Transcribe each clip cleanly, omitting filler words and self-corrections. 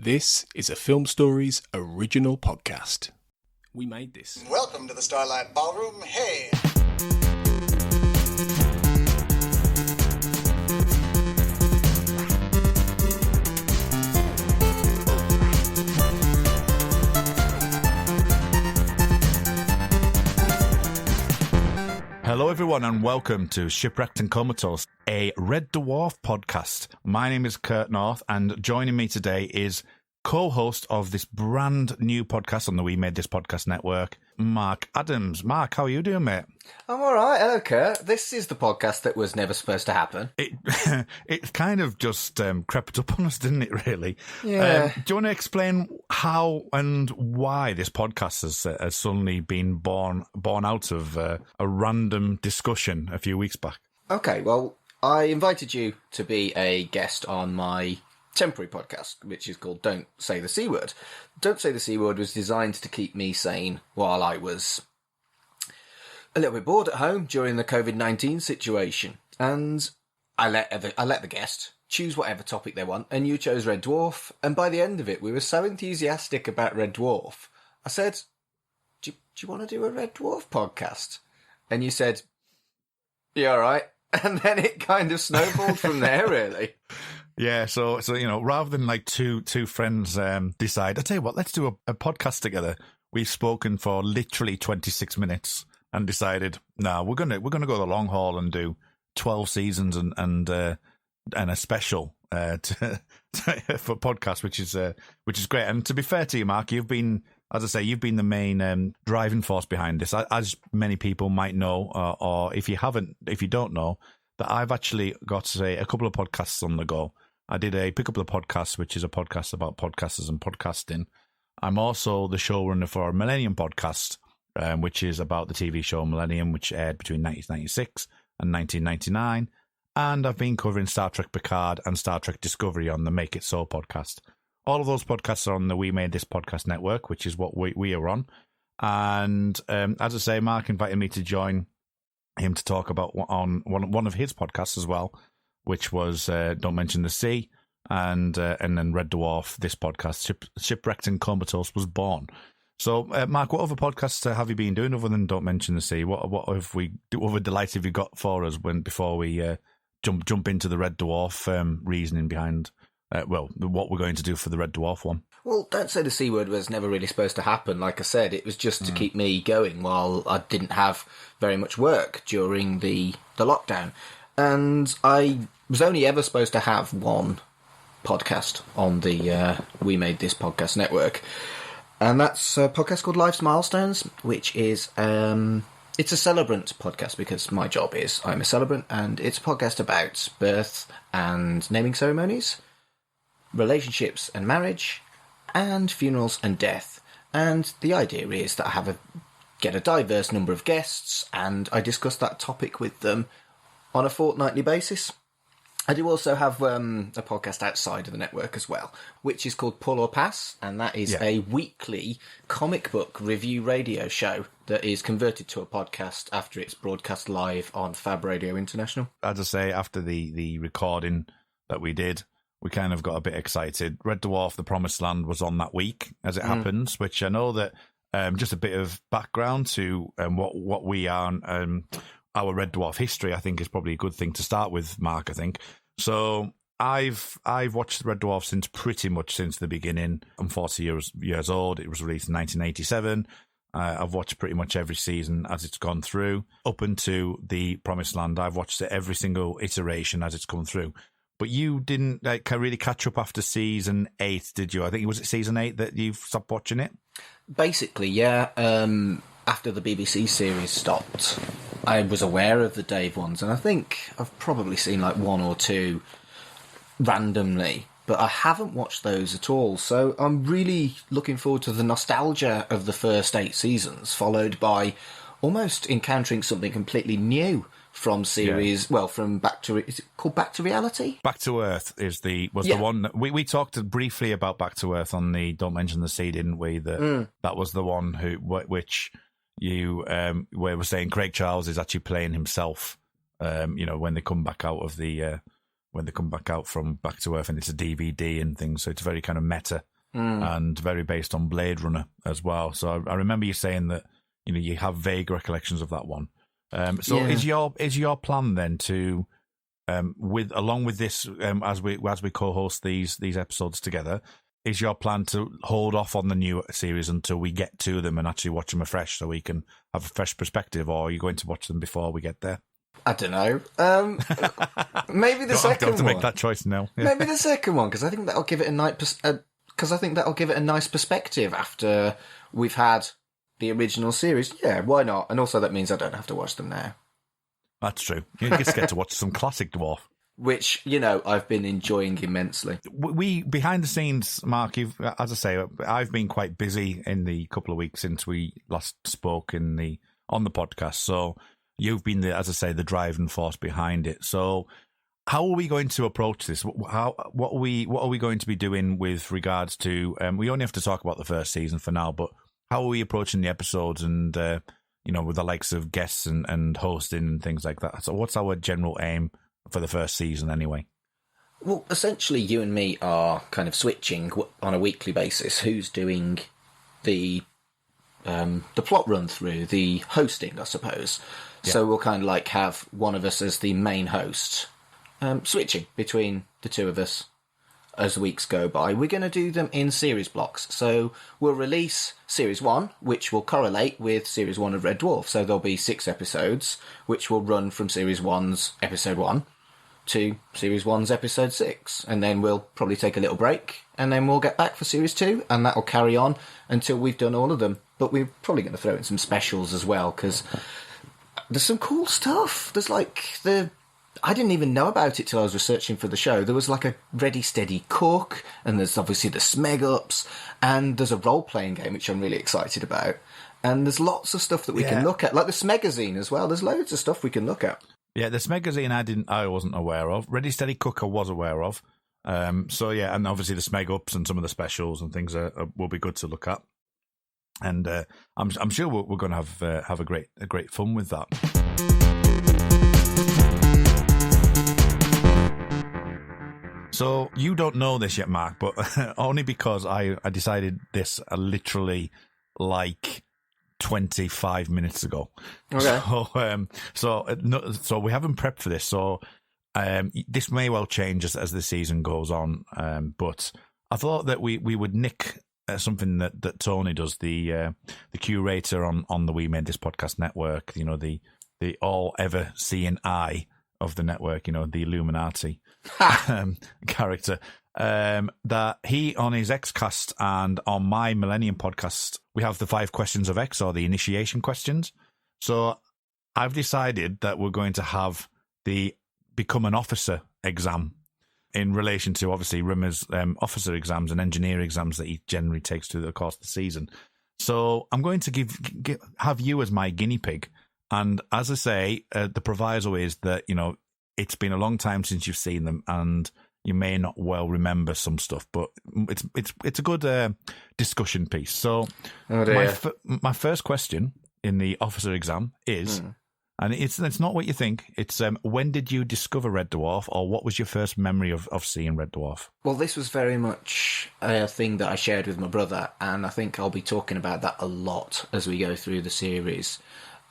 This is a Film Stories original podcast. We made this. Welcome to the Starlight Ballroom. Hey! Hello everyone and welcome to Shipwrecked and Comatose, a Red Dwarf podcast. My name is Kurt North and joining me today is co-host of this brand new podcast on the We Made This Podcast network, Mark Adams. Mark, how are you doing, mate? I'm all right. Hello, Kurt. This is the podcast that was never supposed to happen. It kind of just crept up on us, didn't it, really? Yeah. Do you want to explain how and why this podcast has suddenly been born out of a random discussion a few weeks back? Okay, well, I invited you to be a guest on my temporary podcast, which is called Don't Say the C Word. Don't Say the C Word was designed to keep me sane while I was a little bit bored at home during the COVID-19 situation. And I let the guest choose whatever topic they want, and you chose Red Dwarf. And by the end of it, we were so enthusiastic about Red Dwarf, I said, do you want to do a Red Dwarf podcast? And you said, yeah, all right. And then it kind of snowballed from there, really. Yeah, so you know, rather than like two friends decide, I tell you what, let's do a podcast together. We've spoken for literally 26 minutes and decided, no, we're gonna go the long haul and do 12 seasons and a special for podcast, which is great. And to be fair to you, Mark, you've been, as I say, you've been the main driving force behind this, as many people might know, or if you don't know, that I've actually got a couple of podcasts on the go. I did a Pick Up the Podcast, which is a podcast about podcasters and podcasting. I'm also the showrunner for a Millennium podcast, which is about the TV show Millennium, which aired between 1996 and 1999. And I've been covering Star Trek Picard and Star Trek Discovery on the Make It So podcast. All of those podcasts are on the We Made This Podcast network, which is what we are on. And as I say, Mark invited me to join him to talk about on one of his podcasts as well, which was Don't Mention the Sea, and then Red Dwarf, this podcast, Shipwrecked and Comatose, was born. So, Mark, what other podcasts have you been doing other than Don't Mention the Sea? What other delights have you got for us before we jump into the Red Dwarf reasoning behind what we're going to do for the Red Dwarf one? Well, Don't Say the C Word was never really supposed to happen. Like I said, it was just to keep me going while I didn't have very much work during the lockdown. And I was only ever supposed to have one podcast on the We Made This Podcast network. And that's a podcast called Life's Milestones, which is it's a celebrant podcast because my job is I'm a celebrant, and it's a podcast about birth and naming ceremonies, relationships and marriage, and funerals and death. And the idea is that I get a diverse number of guests, and I discuss that topic with them on a fortnightly basis. I do also have a podcast outside of the network as well, which is called Pull or Pass, and that is a weekly comic book review radio show that is converted to a podcast after it's broadcast live on Fab Radio International. As I say, after the recording that we did, we kind of got a bit excited. Red Dwarf, The Promised Land was on that week, as it happens, which I know that just a bit of background to what we are, our Red Dwarf history, I think, is probably a good thing to start with, Mark, I think. So I've watched Red Dwarf pretty much since the beginning. I'm 40 years old. It was released in 1987. I've watched pretty much every season as it's gone through. Up into The Promised Land, I've watched it every single iteration as it's come through. But you didn't really catch up after season 8, did you? I think it was season 8 that you've stopped watching it? Basically, yeah. After the BBC series stopped, I was aware of the Dave ones, and I think I've probably seen like one or two randomly, but I haven't watched those at all. So I'm really looking forward to the nostalgia of the first 8 seasons, followed by almost encountering something completely new from series, from is it called Back to Reality? Back to Earth was the one that we talked briefly about Back to Earth on the Don't Mention the Sea, didn't we? That was the one which you were saying Craig Charles is actually playing himself. When they come back out of the when they come back out from Back to Earth, and it's a DVD and things, so it's very kind of meta and very based on Blade Runner as well. So I remember you saying that you have vague recollections of that one. Is your plan then to along with this as we co-host these episodes together? Is your plan to hold off on the new series until we get to them and actually watch them afresh so we can have a fresh perspective, or are you going to watch them before we get there? I don't know. Maybe the second one. To make that choice now. Yeah. Maybe the second one, because I think that'll give it a nice perspective after we've had the original series. Yeah, why not? And also that means I don't have to watch them now. That's true. You just get to watch some classic Dwarf. Which, I've been enjoying immensely. We behind the scenes, Mark, as I say, I've been quite busy in the couple of weeks since we last spoke on the podcast. So you've been as I say, the driving force behind it. So how are we going to approach this? What are we going to be doing with regards to? We only have to talk about the first season for now, but how are we approaching the episodes and with the likes of guests and hosting and things like that? So what's our general aim for the first season anyway? Well, essentially you and me are kind of switching on a weekly basis who's doing the plot run through, the hosting, I suppose. Yeah. So we'll kind of like have one of us as the main host, switching between the two of us as the weeks go by. We're going to do them in series blocks. So we'll release Series 1, which will correlate with Series 1 of Red Dwarf. So there'll be 6 episodes, which will run from Series 1's Episode 1 to Series 1's Episode 6. And then we'll probably take a little break, and then we'll get back for Series 2, and that'll carry on until we've done all of them. But we're probably going to throw in some specials as well, because there's some cool stuff. There's I didn't even know about it till I was researching for the show. There was like a Ready Steady Cook, and there's obviously the Smeg-ups, and there's a role-playing game, which I'm really excited about. And there's lots of stuff that we can look at, like the Smegazine as well. There's loads of stuff we can look at. Yeah, the Smegazine I wasn't aware of. Ready Steady Cook I was aware of. So yeah, and obviously the Smeg-ups and some of the specials and things will be good to look at. And I'm sure we're going to have a great fun with that. So you don't know this yet, Mark, but only because I decided this literally like 25 minutes ago. Okay. So we haven't prepped for this. So this may well change as the season goes on. But I thought that we would nick something that Tony does, the curator on the We Made This Podcast network. The all ever seeing eye of the network. The Illuminati character. That he on his Xcast and on my Millennium podcast, we have the 5 questions of X, or the initiation questions. So I've decided that we're going to have the become an officer exam in relation to obviously Rimmer's officer exams and engineer exams that he generally takes through the course of the season. So I'm going to have you as my guinea pig. And as I say, the proviso is that, it's been a long time since you've seen them, and you may not well remember some stuff, but it's a good discussion piece. So my first question in the officer exam is, and it's not what you think, it's when did you discover Red Dwarf, or what was your first memory of seeing Red Dwarf? Well, this was very much a thing that I shared with my brother, and I think I'll be talking about that a lot as we go through the series.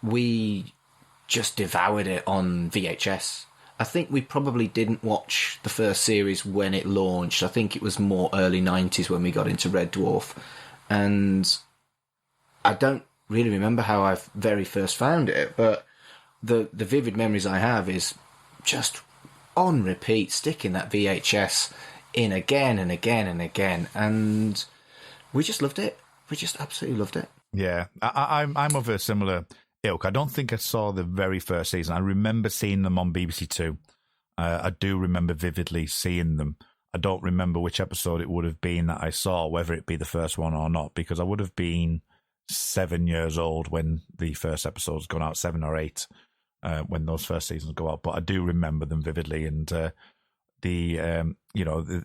We just devoured it on VHS. I think we probably didn't watch the first series when it launched. I think it was more early 90s when we got into Red Dwarf. And I don't really remember how I very first found it, but the vivid memories I have is just on repeat, sticking that VHS in again and again and again. And we just loved it. We just absolutely loved it. Yeah, I'm of a similar ilk. I don't think I saw the very first season. I remember seeing them on BBC Two. I do remember vividly seeing them. I don't remember which episode it would have been that I saw, whether it be the first one or not, because I would have been 7 years old when the first episodes gone out, 7 or 8, when those first seasons go out. But I do remember them vividly, and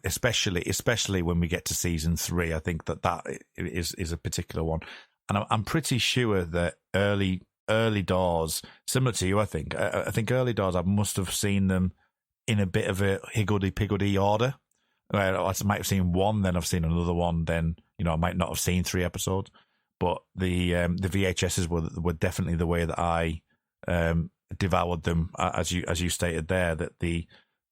especially when we get to season 3, I think that is a particular one, and I'm pretty sure that early doors, similar to you, I think early doors, I must have seen them in a bit of a higgledy-piggledy order. Well, I might have seen one, then I've seen another one, then I might not have seen 3 episodes. But the VHSs were definitely the way that I devoured them, as you stated there. That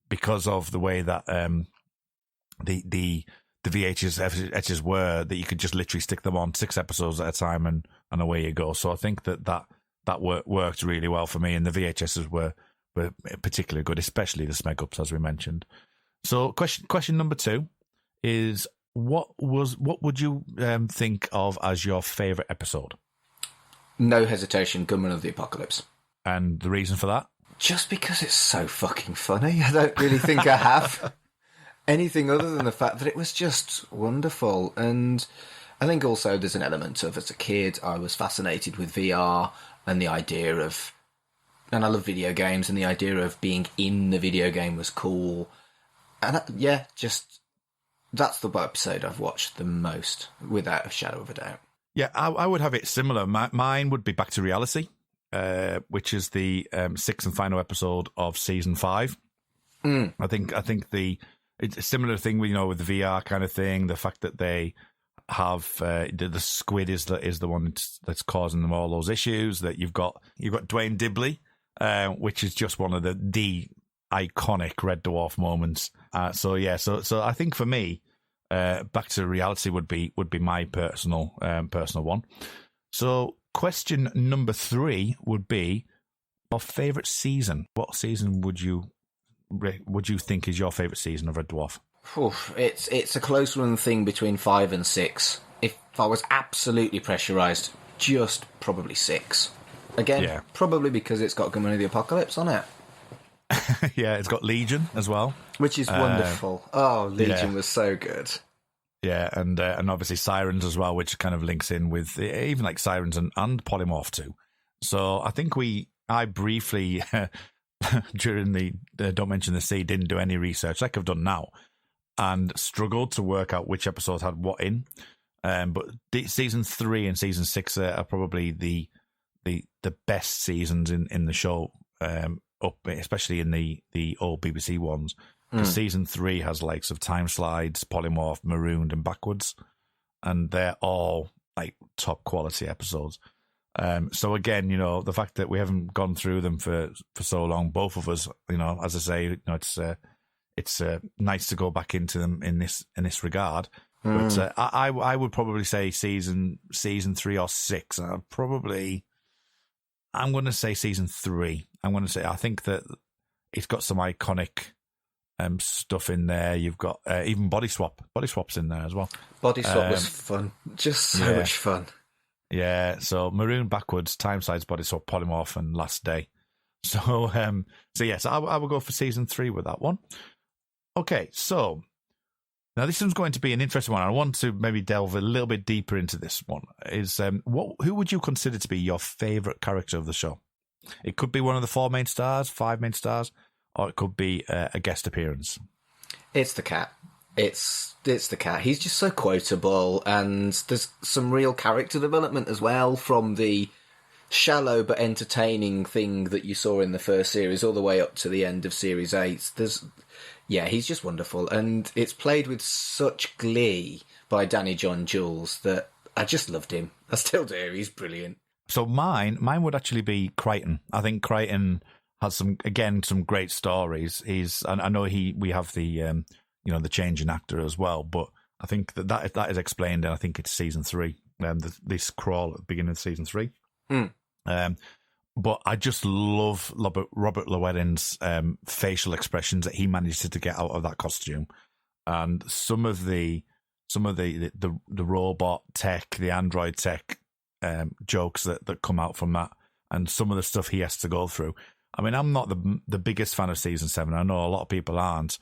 because of the way that the VHS were, that you could just literally stick them on 6 episodes at a time and away you go. So I think that worked really well for me, and the VHSs were particularly good, especially the smeg-ups, as we mentioned. So question number 2 is, what would you think of as your favourite episode? No hesitation, Gunman of the Apocalypse. And the reason for that? Just because it's so fucking funny. I don't really think I have anything other than the fact that it was just wonderful. And I think also there's an element of, as a kid, I was fascinated with VR and the idea of, and I love video games, and the idea of being in the video game was cool. And that's the episode I've watched the most, without a shadow of a doubt. Yeah, I would have it similar. Mine would be Back to Reality, which is the 6th and final episode of season 5. I think it's a similar thing with the VR kind of thing. The fact that they have the squid is the one that's causing them all those issues. That you've got Dwayne Dibley, which is just one of the iconic Red Dwarf moments. So I think for me, Back to Reality would be my personal one. So question number 3 would be your favourite season. What season would you think is your favourite season of Red Dwarf? It's a close run thing between 5 and 6. If I was absolutely pressurised, just probably 6. Again, probably because it's got Gunman of the Apocalypse on it. Yeah, it's got Legion as well, which is wonderful. Legion was so good. Yeah, and obviously Sirens as well, which kind of links in with even like Sirens and Polymorph too. So I think I briefly during the Don't Mention the Sea didn't do any research like I've done now, and struggled to work out which episodes had what in. But season 3 and season 6 are probably the best seasons in the show. Especially in the old BBC ones. Because season 3 has likes of Time Slides, Polymorph, Marooned, and Backwards, and they're all like top quality episodes. So again, the fact that we haven't gone through them for so long, both of us, as I say, it's nice to go back into them in this regard. But I would probably say season 3 or 6. I'm going to say season 3. I think that it's got some iconic stuff in there. You've got even Body Swap. Body Swap's in there as well. Body Swap was fun. Just so much fun. Yeah, so Maroon, Backwards, Time Slides, Body Swap, Polymorph, and Last Day. So yes, I will go for season 3 with that one. Okay, so now this one's going to be an interesting one. I want to maybe delve a little bit deeper into this one. Is who would you consider to be your favourite character of the show? It could be one of the 4 main stars, 5 main stars, or it could be a guest appearance. It's the cat. It's the cat. He's just so quotable, and there's some real character development as well, from the shallow but entertaining thing that you saw in the first series all the way up to the end of series 8. He's just wonderful, and it's played with such glee by Danny John Jules that I just loved him. I still do. He's brilliant. So mine would actually be Crichton. I think Crichton has some great stories. I know we have the the change in actor as well, but I think that is explained, and I think it's season 3. This crawl at the beginning of season 3. But I just love Robert Llewellyn's facial expressions that he manages to get out of that costume, and some of the robot tech, the android tech jokes that come out from that, and some of the stuff he has to go through. I mean, I'm not the biggest fan of season 7. I know a lot of people aren't,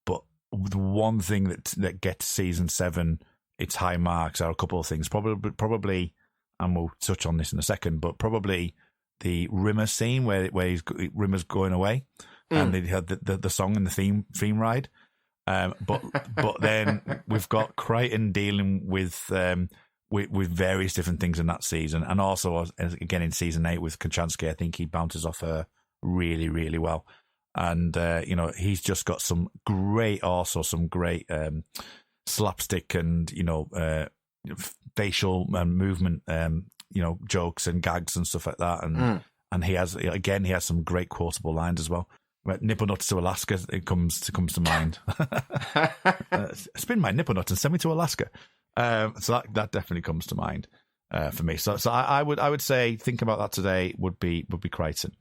but the one thing that gets season 7 its high marks are a couple of things. Probably, and we'll touch on this in a second, but probably the Rimmer scene where Rimmer's going away, and they had the song and the theme ride. But then we've got Crichton dealing with various different things in that season, and also again in season 8 with Kachansky. I think he bounces off her really, really well. And, he's just got some great slapstick and, facial and movement, jokes and gags and stuff like that. And he has some great quotable lines as well. Nipple nuts to Alaska, it comes to mind. Spin my nipple nuts and send me to Alaska. So that definitely comes to mind for me. So I would say think about that today would be Crichton.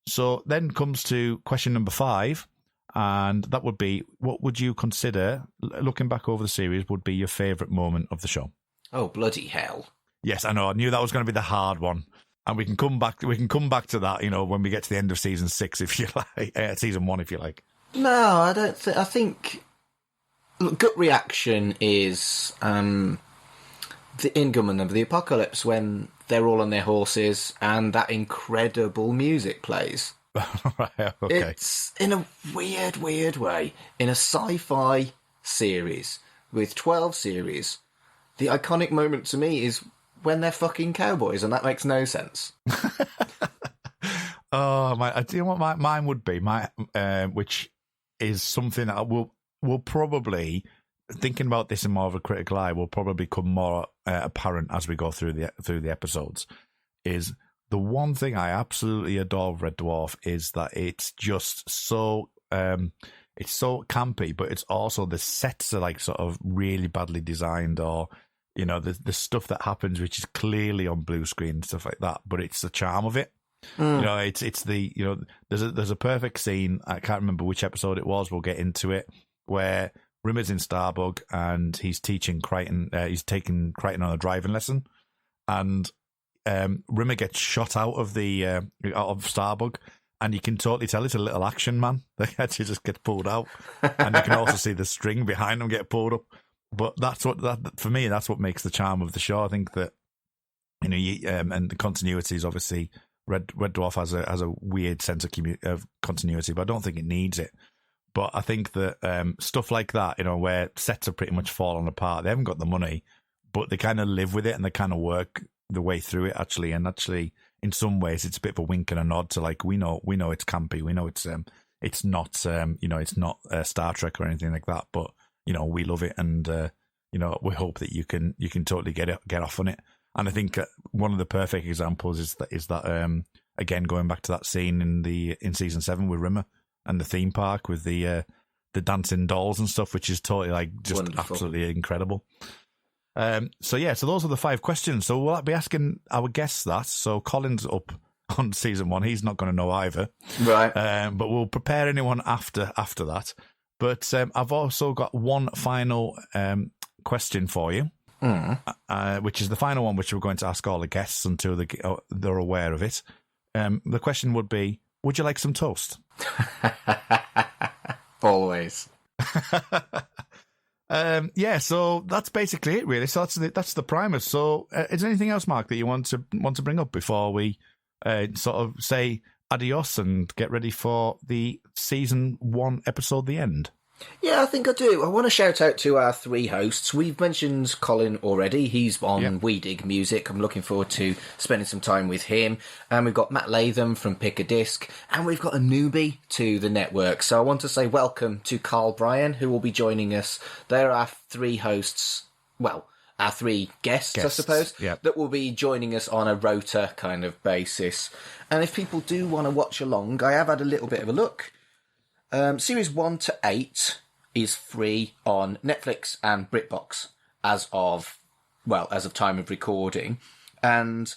So then comes to question number 5, and that would be, what would you consider, looking back over the series, would be your favourite moment of the show? Oh, bloody hell! Yes, I know. I knew that was going to be the hard one. And we can come back to that, when we get to the end of season 6, if you like, season 1, if you like. No, I don't think. I think gut reaction is the Inguman of the Apocalypse when they're all on their horses and that incredible music plays. Right, okay. It's in a weird way in a sci-fi series with 12 series. The iconic moment to me is when they're fucking cowboys, and that makes no sense. Oh, I do you know what mine would be? Which is something that will probably, thinking about this in more of a critical eye, will probably become more apparent as we go through the episodes. Is the one thing I absolutely adore of Red Dwarf is that it's just so it's so campy, but it's also the sets are like sort of really badly designed, or the stuff that happens which is clearly on blue screen and stuff like that, but it's the charm of it. It's the there's a perfect scene, I can't remember which episode it was, we'll get into it, where Rimmer's in Starbug and he's teaching Crichton, he's taking Crichton on a driving lesson, and Rimmer gets shot out of Starbug, and you can totally tell it's a little action man that actually just gets pulled out, and you can also see the string behind him get pulled up. But for me, that's what makes the charm of the show. I think that and the continuity is obviously Red Dwarf has a weird sense of continuity, but I don't think it needs it. But I think that stuff like that, where sets are pretty much falling apart, they haven't got the money, but they kind of live with it and they kind of work the way through it actually. And actually, in some ways, it's a bit of a wink and a nod to like we know it's campy, we know it's not it's not Star Trek or anything like that, but we love it, and we hope that you can totally get off on it. And I think one of the perfect examples is that again, going back to that scene in season 7 with Rimmer and the theme park with the dancing dolls and stuff, which is totally like just wonderful. Absolutely incredible. So those are the 5 questions. So we'll be asking our guests that. So Colin's up on season 1; he's not going to know either, right? But we'll prepare anyone after that. But I've also got one final question for you, which is the final one, which we're going to ask all the guests until they're aware of it. The question would be, would you like some toast? Always. So that's basically it, really. So that's the primer. So is there anything else, Mark, that you want to bring up before we sort of say adios and get ready for the season 1 episode, The End? Yeah, I think I do. I want to shout out to our 3 hosts. We've mentioned Colin already. He's on We Dig Music. I'm looking forward to spending some time with him. And we've got Matt Latham from Pick a Disc. And we've got a newbie to the network. So I want to say welcome to Carl Bryan, who will be joining us. They're our 3 hosts. Well, our 3 guests, I suppose, that will be joining us on a rota kind of basis. And if people do want to watch along, I have had a little bit of a look. Series 1 to 8 is free on Netflix and BritBox as of time of recording. And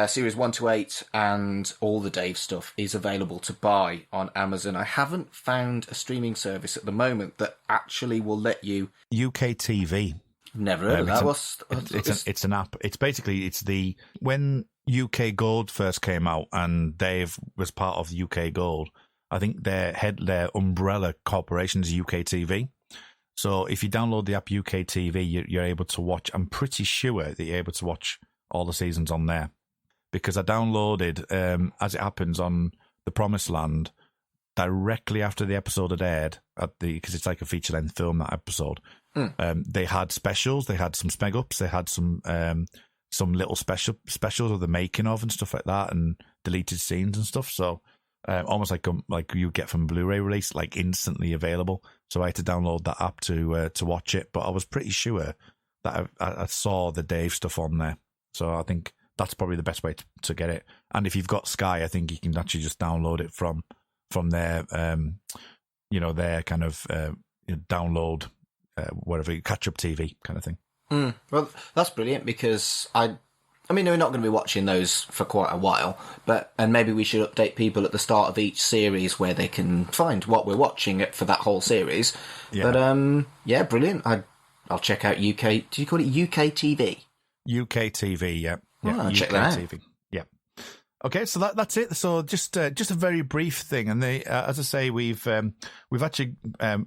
Series 1 to 8 and all the Dave stuff is available to buy on Amazon. I haven't found a streaming service at the moment that actually will let you... UK TV. Never heard of that. It's an app. It's basically, when UK Gold first came out and Dave was part of UK Gold, I think their umbrella corporation is UK TV. So if you download the app UK TV, you're able to watch. I'm pretty sure that you're able to watch all the seasons on there, because I downloaded, as it happens on The Promised Land, directly after the episode had aired, because it's like a feature-length film, that episode. They had specials, they had some smeg-ups, they had some little specials of the making of and stuff like that, and deleted scenes and stuff. So almost like you get from Blu-ray release, like instantly available. So I had to download that app to watch it. But I was pretty sure that I saw the Dave stuff on there. So I think that's probably the best way to get it. And if you've got Sky, I think you can actually just download it from their their kind of download whatever, catch up TV kind of thing. Well, that's brilliant, because I mean, we're not going to be watching those for quite a while, and maybe we should update people at the start of each series where they can find what we're watching for that whole series. Yeah. But yeah, brilliant. I'll check out UK. Do you call it UK TV? UK TV, yeah. I'll check that out. TV. Yeah. Okay, so that's it. So just a very brief thing, and as I say, we've actually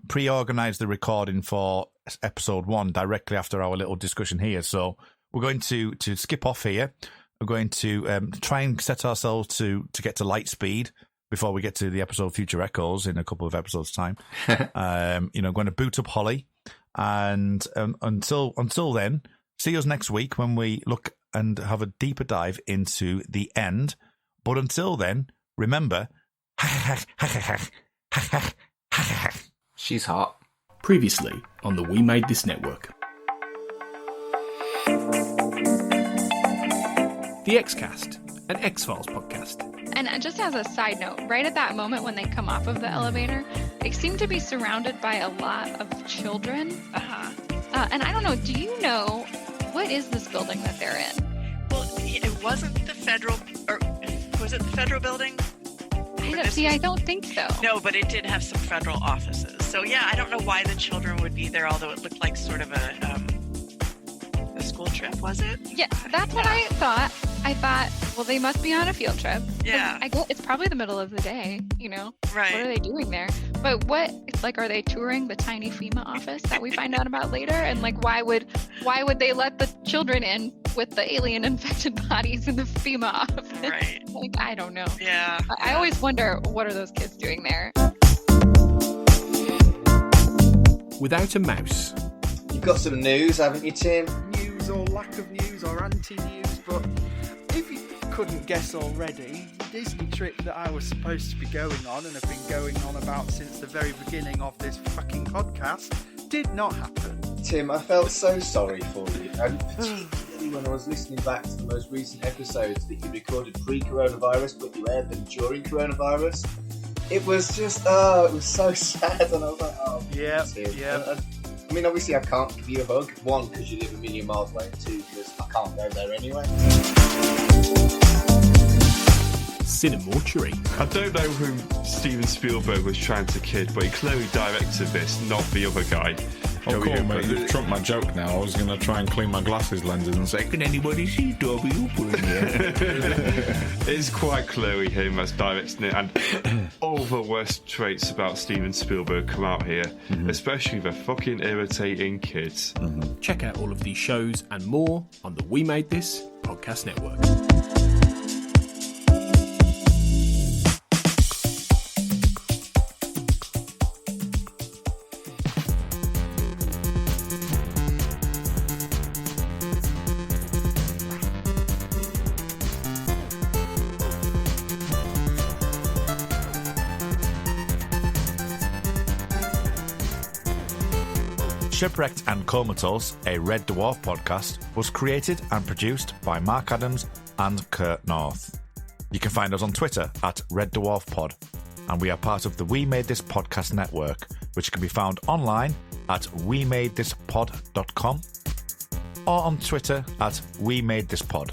pre-organised the recording for episode 1 directly after our little discussion here. So we're going to skip off here. We're going to try and set ourselves to get to light speed before we get to the episode Future Echoes in a couple of episodes' time. Going to boot up Holly, and until then, see us next week when we look and have a deeper dive into the end. But until then, remember, she's hot. Previously on the We Made This Network. The X-Cast, an X-Files podcast. And just as a side note, right at that moment when they come off of the elevator, they seem to be surrounded by a lot of children. And I don't know, do you know, what is this building that they're in? Well, it wasn't the federal, or was it the federal building? I don't think so. No, but it did have some federal offices. So yeah, I don't know why the children would be there, although it looked like sort of a school trip, was it? Yeah, that's what I thought. I thought, well, they must be on a field trip. Yeah. I guess it's probably the middle of the day, Right. What are they doing there? But are they touring the tiny FEMA office that we find out about later? And why would they let the children in with the alien infected bodies in the FEMA office? Right. I don't know. Yeah. I always wonder, what are those kids doing there? Without a mouse. You've got some news, haven't you, Tim? News or lack of news or anti-news, but if you couldn't guess already, the Disney trip that I was supposed to be going on and have been going on about since the very beginning of this fucking podcast did not happen. Tim, I felt so sorry for you, and particularly when I was listening back to the most recent episodes that you recorded pre-coronavirus, but you aired them during coronavirus. It was just, it was so sad, and I was like, oh, yeah, Tim. yeah. I mean, obviously I can't give you a hug. 1, because you live a million miles away, and 2, because I can't go there anyway. Cinemortuary. I don't know who Steven Spielberg was trying to kid, but he clearly directed this, not the other guy. Oh, cool, mate. You've trumped my joke now. I was going to try and clean my glasses lenses and say, can anybody see W? It's quite clearly him that's directing it, and all the worst traits about Steven Spielberg come out here, especially the fucking irritating kids. Check out all of these shows and more on the We Made This podcast network. Shipwrecked and Comatose, a Red Dwarf podcast, was created and produced by Mark Adams and Kurt North. You can find us on Twitter at Red Dwarf Pod, and we are part of the We Made This Podcast network, which can be found online at wemadethispod.com or on Twitter at wemadethispod.